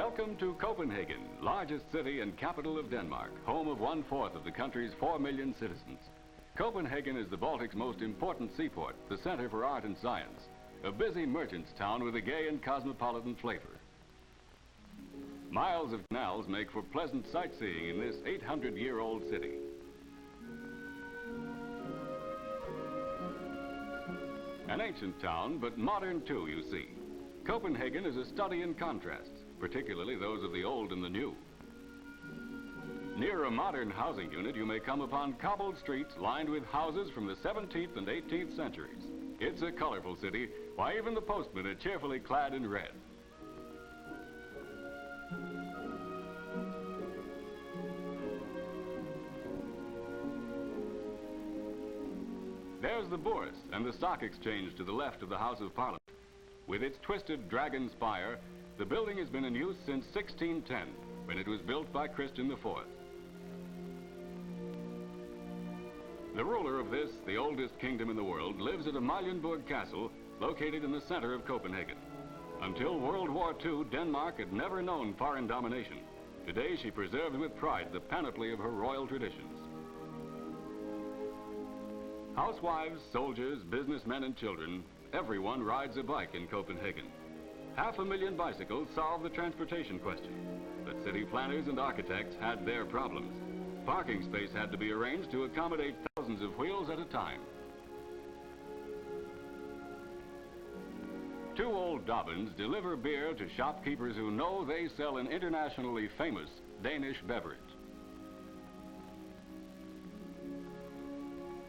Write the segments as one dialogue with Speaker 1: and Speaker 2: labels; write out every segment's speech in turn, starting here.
Speaker 1: Welcome to Copenhagen, largest city and capital of Denmark, home of 1/4 of the country's 4 million citizens. Copenhagen is the Baltic's most important seaport, the center for art and science, a busy merchant's town with a gay and cosmopolitan flavor. Miles of canals make for pleasant sightseeing in this 800-year-old city. An ancient town, but modern too, you see. Copenhagen is a study in contrasts, particularly those of the old and the new. Near a modern housing unit, you may come upon cobbled streets lined with houses from the 17th and 18th centuries. It's a colorful city, why even the postmen are cheerfully clad in red. There's the Bourse and the Stock Exchange to the left of the House of Parliament. With its twisted dragon spire, the building has been in use since 1610, when it was built by Christian IV. The ruler of this, the oldest kingdom in the world, lives at Amalienborg Castle, located in the center of Copenhagen. Until World War II, Denmark had never known foreign domination. Today, she preserves with pride the panoply of her royal traditions. Housewives, soldiers, businessmen, and children, everyone rides a bike in Copenhagen. 500,000 bicycles solve the transportation question, but city planners and architects had their problems. Parking space had to be arranged to accommodate thousands of wheels at a time. 2 old Dobbins deliver beer to shopkeepers who know they sell an internationally famous Danish beverage.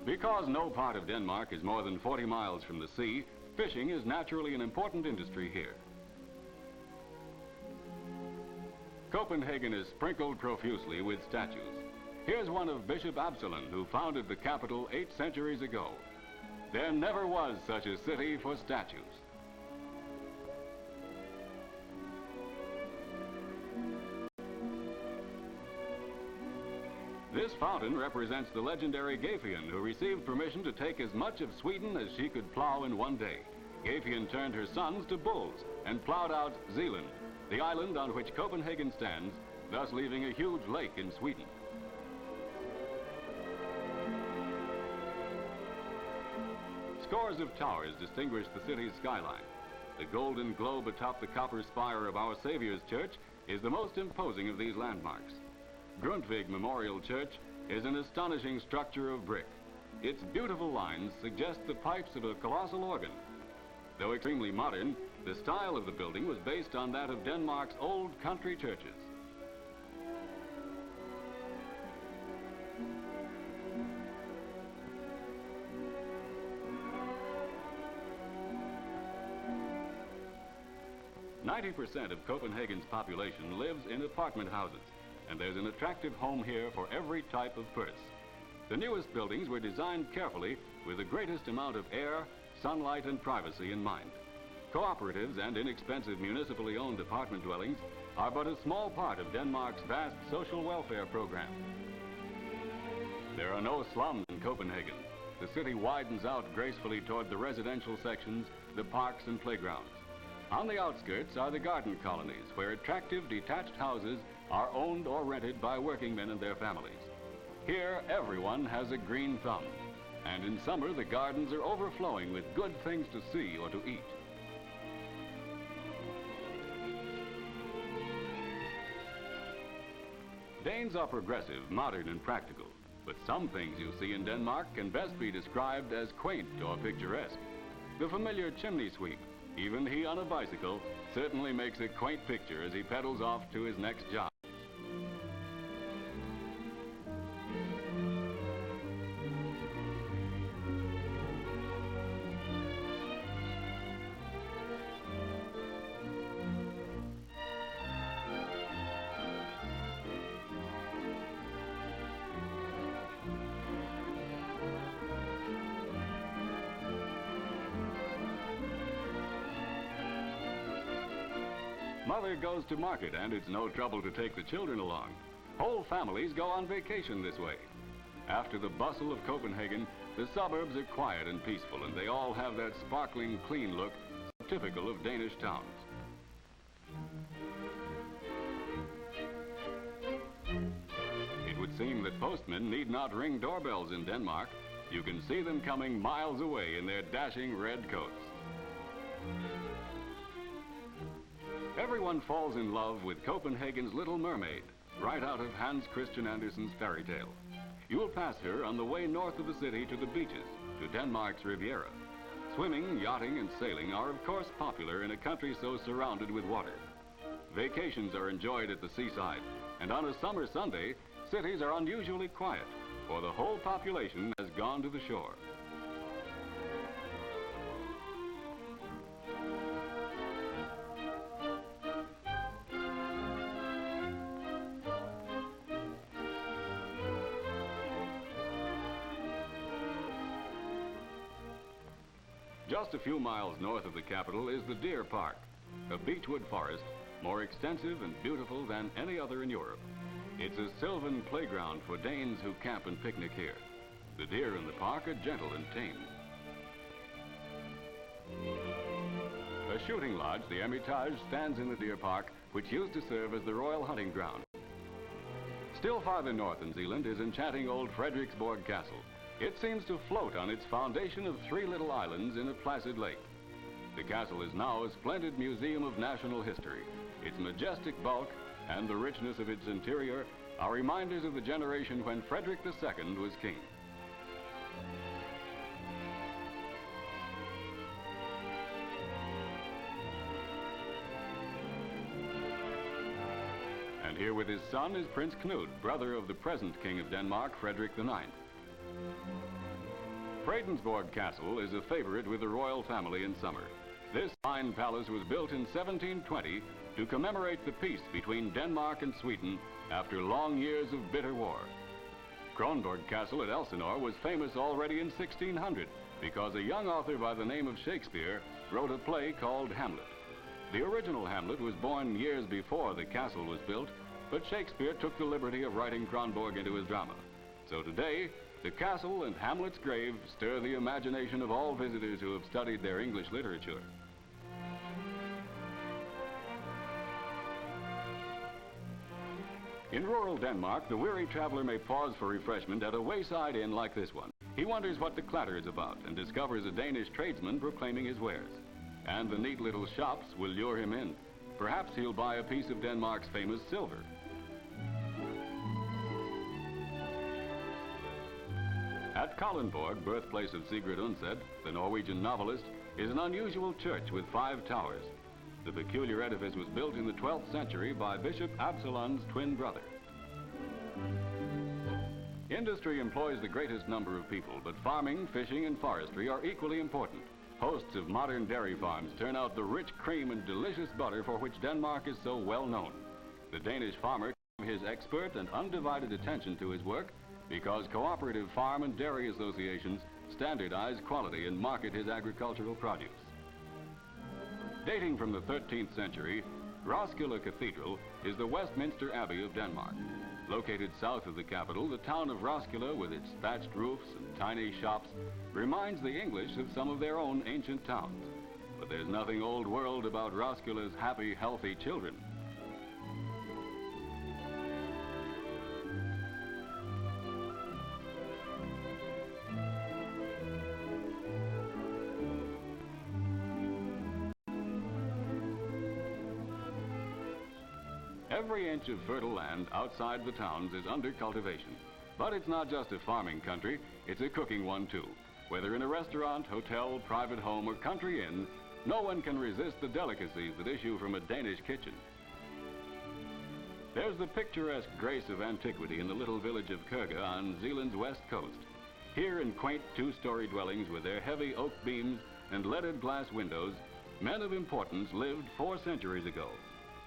Speaker 1: Because no part of Denmark is more than 40 miles from the sea, fishing is naturally an important industry here. Copenhagen is sprinkled profusely with statues. Here's one of Bishop Absalon, who founded the capital 8 centuries ago. There never was such a city for statues. This fountain represents the legendary Gefion, who received permission to take as much of Sweden as she could plow in one day. Gefion turned her sons to bulls and plowed out Zealand, the island on which Copenhagen stands, thus leaving a huge lake in Sweden. Scores of towers distinguish the city's skyline. The golden globe atop the copper spire of Our Savior's Church is the most imposing of these landmarks. Grundtvig Memorial Church is an astonishing structure of brick. Its beautiful lines suggest the pipes of a colossal organ. Though extremely modern, the style of the building was based on that of Denmark's old country churches. "90% of Copenhagen's population lives in apartment houses, and there's an attractive home here for every type of purse. The newest buildings were designed carefully with the greatest amount of air, sunlight, and privacy in mind. Cooperatives and inexpensive municipally owned apartment dwellings are but a small part of Denmark's vast social welfare program. There are no slums in Copenhagen. The city widens out gracefully toward the residential sections, the parks, and playgrounds. On the outskirts are the garden colonies, where attractive detached houses are owned or rented by working men and their families. Here, everyone has a green thumb, and in summer, the gardens are overflowing with good things to see or to eat. Danes are progressive, modern, and practical, but some things you see in Denmark can best be described as quaint or picturesque. The familiar chimney sweep, even he on a bicycle, certainly makes a quaint picture as he pedals off to his next job. Mother goes to market, and it's no trouble to take the children along. Whole families go on vacation this way. After the bustle of Copenhagen, the suburbs are quiet and peaceful, and they all have that sparkling, clean look typical of Danish towns. seem that postmen need not ring doorbells in Denmark. You can see them coming miles away in their dashing red coats. Everyone falls in love with Copenhagen's Little Mermaid, right out of Hans Christian Andersen's fairy tale. You'll pass her on the way north of the city to the beaches, to Denmark's Riviera. Swimming, yachting, and sailing are of course popular in a country so surrounded with water. Vacations are enjoyed at the seaside, and on a summer Sunday, cities are unusually quiet, for the whole population has gone to the shore. Just a few miles north of the capital is the Deer Park, a beechwood forest more extensive and beautiful than any other in Europe. It's a sylvan playground for Danes who camp and picnic here. The deer in the park are gentle and tame. A shooting lodge, the Hermitage, stands in the Deer Park, which used to serve as the royal hunting ground. Still farther north in Zealand is enchanting old Frederiksborg Castle. It seems to float on its foundation of 3 little islands in a placid lake. The castle is now a splendid museum of national history. Its majestic bulk and the richness of its interior are reminders of the generation when Frederick II was king. And here with his son is Prince Knud, brother of the present King of Denmark, Frederick IX. Fredensborg Castle is a favorite with the royal family in summer. This fine palace was built in 1720 to commemorate the peace between Denmark and Sweden after long years of bitter war. Kronborg Castle at Elsinore was famous already in 1600 because a young author by the name of Shakespeare wrote a play called Hamlet. The original Hamlet was born years before the castle was built, but Shakespeare took the liberty of writing Kronborg into his drama. So today, the castle and Hamlet's grave stir the imagination of all visitors who have studied their English literature. In rural Denmark, the weary traveler may pause for refreshment at a wayside inn like this one. He wonders what the clatter is about and discovers a Danish tradesman proclaiming his wares. And the neat little shops will lure him in. Perhaps he'll buy a piece of Denmark's famous silver. At Kronborg, birthplace of Sigrid Undset, the Norwegian novelist, is an unusual church with 5 towers. The peculiar edifice was built in the 12th century by Bishop Absalon's twin brother. Industry employs the greatest number of people, but farming, fishing, and forestry are equally important. Hosts of modern dairy farms turn out the rich cream and delicious butter for which Denmark is so well known. The Danish farmer gives his expert and undivided attention to his work because cooperative farm and dairy associations standardize quality and market his agricultural produce. Dating from the 13th century, Roskilde Cathedral is the Westminster Abbey of Denmark. Located south of the capital, the town of Roskilde, with its thatched roofs and tiny shops, reminds the English of some of their own ancient towns. But there's nothing old world about Roskilde's happy, healthy children. Every inch of fertile land outside the towns is under cultivation. But it's not just a farming country, it's a cooking one too. Whether in a restaurant, hotel, private home, or country inn, no one can resist the delicacies that issue from a Danish kitchen. There's the picturesque grace of antiquity in the little village of Køge on Zealand's west coast. Here in quaint 2-story dwellings with their heavy oak beams and leaded glass windows, men of importance lived 4 centuries ago.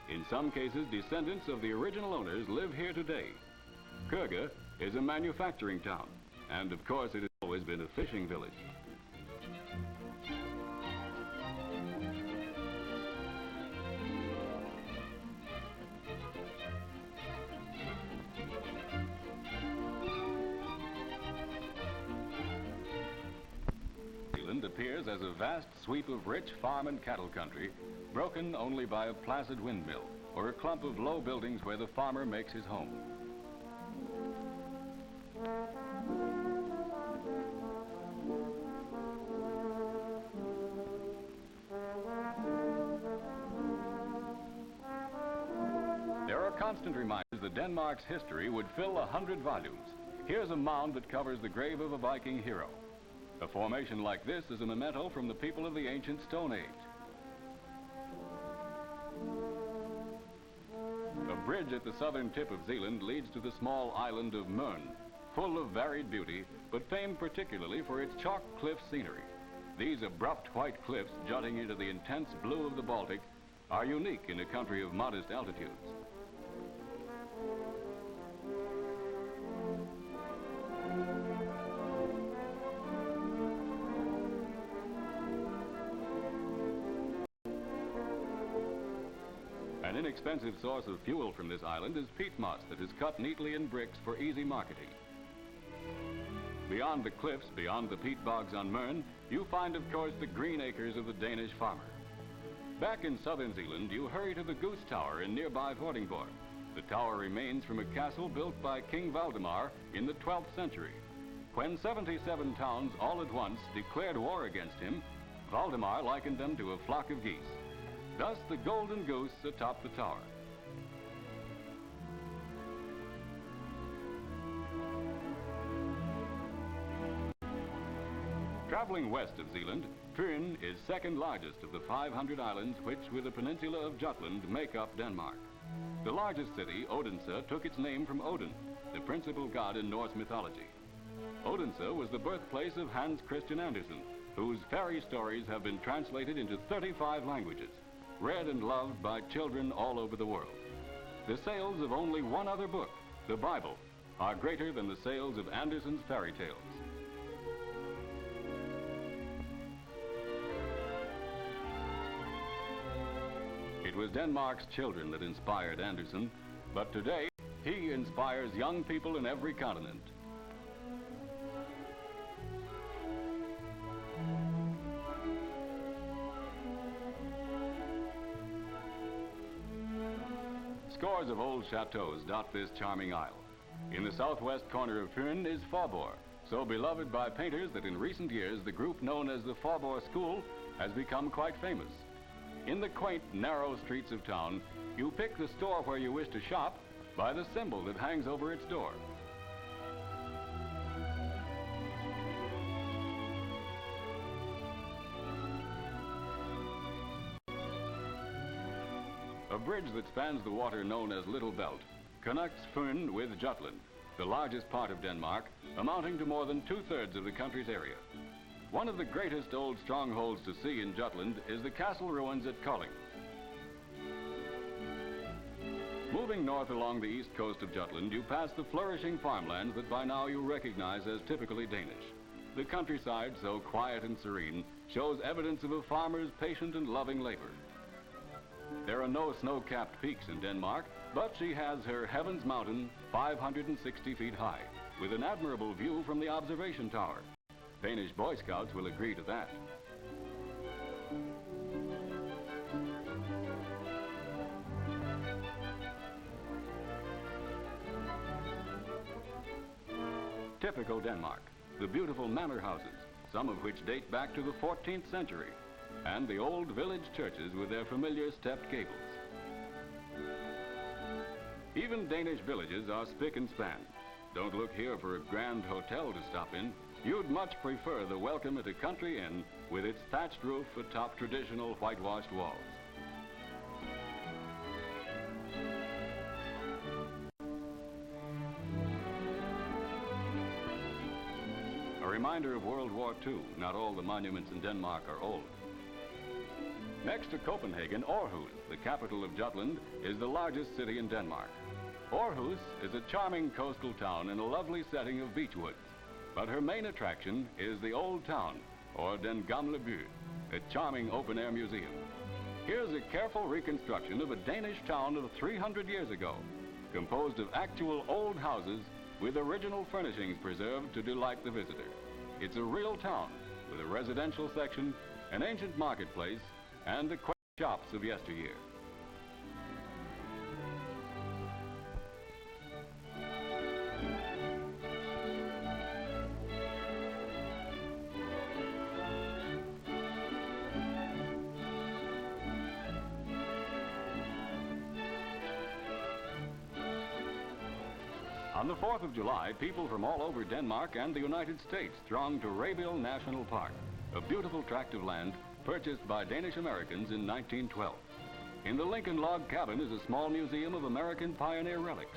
Speaker 1: In some cases, descendants of the original owners live here today. Køge is a manufacturing town, and of course it has always been a fishing village. Zealand appears as a vast sweep of rich farm and cattle country, broken only by a placid windmill or a clump of low buildings where the farmer makes his home. There are constant reminders that Denmark's history would fill 100 volumes. Here's a mound that covers the grave of a Viking hero. A formation like this is a memento from the people of the ancient Stone Age. A bridge at the southern tip of Zealand leads to the small island of Møn, full of varied beauty, but famed particularly for its chalk cliff scenery. These abrupt white cliffs jutting into the intense blue of the Baltic are unique in a country of modest altitudes. An inexpensive source of fuel from this island is peat moss that is cut neatly in bricks for easy marketing. Beyond the cliffs, beyond the peat bogs on Møn, you find, of course, the green acres of the Danish farmer. Back in southern Zealand, you hurry to the Goose Tower in nearby Vordingborg. The tower remains from a castle built by King Valdemar in the 12th century. When 77 towns all at once declared war against him, Valdemar likened them to a flock of geese. Thus the golden goose atop the tower. Traveling west of Zealand, Fyn is second largest of the 500 islands which, with the peninsula of Jutland, make up Denmark. The largest city, Odense, took its name from Odin, the principal god in Norse mythology. Odense was the birthplace of Hans Christian Andersen, whose fairy stories have been translated into 35 languages, read and loved by children all over the world. The sales of only one other book, the Bible, are greater than the sales of Andersen's fairy tales. It was Denmark's children that inspired Andersen, but today he inspires young people in every continent. Scores of old chateaus dot this charming isle. In the southwest corner of Fyn is Kronborg, so beloved by painters that in recent years the group known as the Kronborg School has become quite famous. In the quaint, narrow streets of town, you pick the store where you wish to shop by the symbol that hangs over its door. A bridge that spans the water known as Little Belt connects Fyn with Jutland, the largest part of Denmark, amounting to more than 2/3 of the country's area. One of the greatest old strongholds to see in Jutland is the castle ruins at Kolding. Moving north along the east coast of Jutland, you pass the flourishing farmlands that by now you recognize as typically Danish. The countryside, so quiet and serene, shows evidence of a farmer's patient and loving labor. There are no snow-capped peaks in Denmark, but she has her Heavens Mountain 560 feet high, with an admirable view from the observation tower. Danish Boy Scouts will agree to that. Typical Denmark, the beautiful manor houses, some of which date back to the 14th century, and the old village churches with their familiar stepped gables. Even Danish villages are spick and span. Don't look here for a grand hotel to stop in. You'd much prefer the welcome at a country inn with its thatched roof atop traditional whitewashed walls. A reminder of World War II, not all the monuments in Denmark are old. Next to Copenhagen, Aarhus, the capital of Jutland, is the largest city in Denmark. Aarhus is a charming coastal town in a lovely setting of beech woods. But her main attraction is the Old Town, or Den Gamle By, a charming open-air museum. Here's a careful reconstruction of a Danish town of 300 years ago, composed of actual old houses with original furnishings preserved to delight the visitor. It's a real town with a residential section, an ancient marketplace, and the quaint shops of yesteryear. On the 4th of July, people from all over Denmark and the United States thronged to Rabiul National Park, a beautiful tract of land purchased by Danish Americans in 1912. In the Lincoln log cabin is a small museum of American pioneer relics.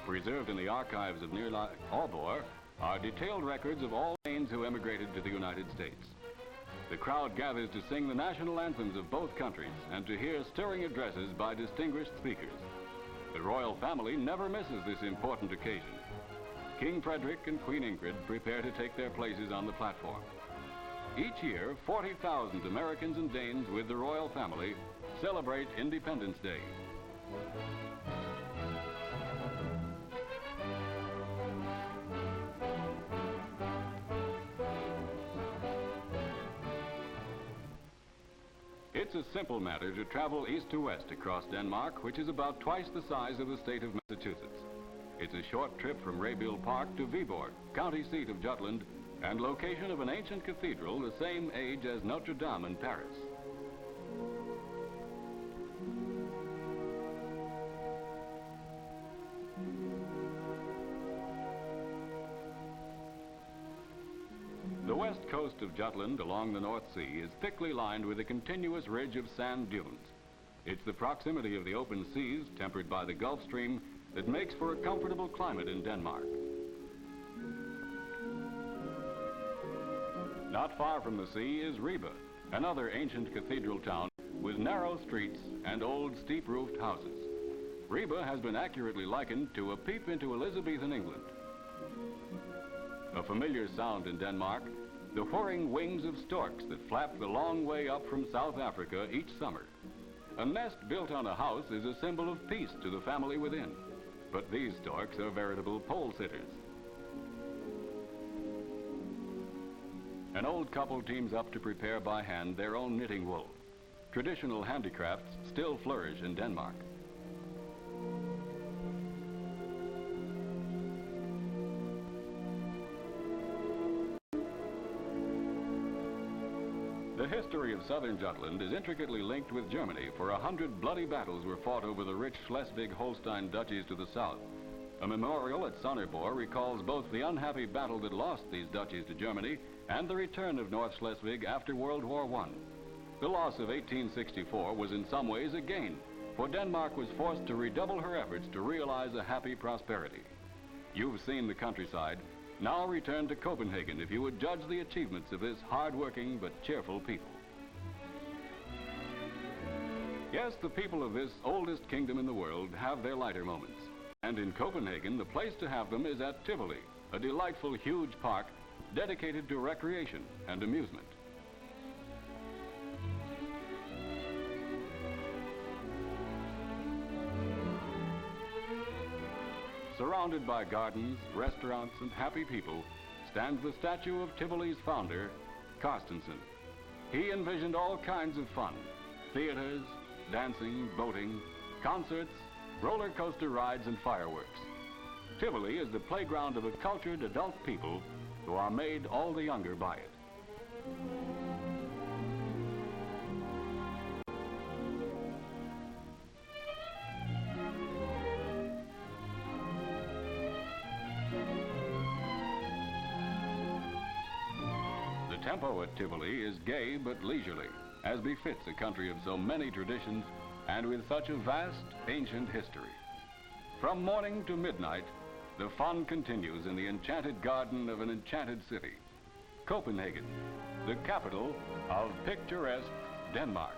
Speaker 1: Preserved in the archives of nearby Aalborg are detailed records of all Danes who emigrated to the United States. The crowd gathers to sing the national anthems of both countries and to hear stirring addresses by distinguished speakers. The royal family never misses this important occasion. King Frederick and Queen Ingrid prepare to take their places on the platform. Each year, 40,000 Americans and Danes with the royal family celebrate Independence Day. It's a simple matter to travel east to west across Denmark, which is about twice the size of the state of Massachusetts. It's a short trip from Rabiul Park to Viborg, county seat of Jutland, and location of an ancient cathedral the same age as Notre Dame in Paris. The west coast of Jutland along the North Sea is thickly lined with a continuous ridge of sand dunes. It's the proximity of the open seas, tempered by the Gulf Stream, that makes for a comfortable climate in Denmark. Not far from the sea is Ribe, another ancient cathedral town with narrow streets and old steep-roofed houses. Ribe has been accurately likened to a peep into Elizabethan England. A familiar sound in Denmark, the whirring wings of storks that flap the long way up from South Africa each summer. A nest built on a house is a symbol of peace to the family within, but these storks are veritable pole-sitters. An old couple teams up to prepare by hand their own knitting wool. Traditional handicrafts still flourish in Denmark. The history of southern Jutland is intricately linked with Germany, for 100 bloody battles were fought over the rich Schleswig-Holstein duchies to the south. A memorial at Sonneborg recalls both the unhappy battle that lost these duchies to Germany and the return of North Schleswig after World War I. The loss of 1864 was in some ways a gain, for Denmark was forced to redouble her efforts to realize a happy prosperity. You've seen the countryside. Now return to Copenhagen if you would judge the achievements of this hard-working but cheerful people. Yes, the people of this oldest kingdom in the world have their lighter moments. And in Copenhagen, the place to have them is at Tivoli, a delightful huge park dedicated to recreation and amusement. Surrounded by gardens, restaurants, and happy people, stands the statue of Tivoli's founder, Carstensen. He envisioned all kinds of fun: theaters, dancing, boating, concerts, roller coaster rides, and fireworks. Tivoli is the playground of a cultured adult people who are made all the younger by it. The tempo at Tivoli is gay but leisurely, as befits a country of so many traditions and with such a vast, ancient history. From morning to midnight, the fun continues in the enchanted garden of an enchanted city, Copenhagen, the capital of picturesque Denmark.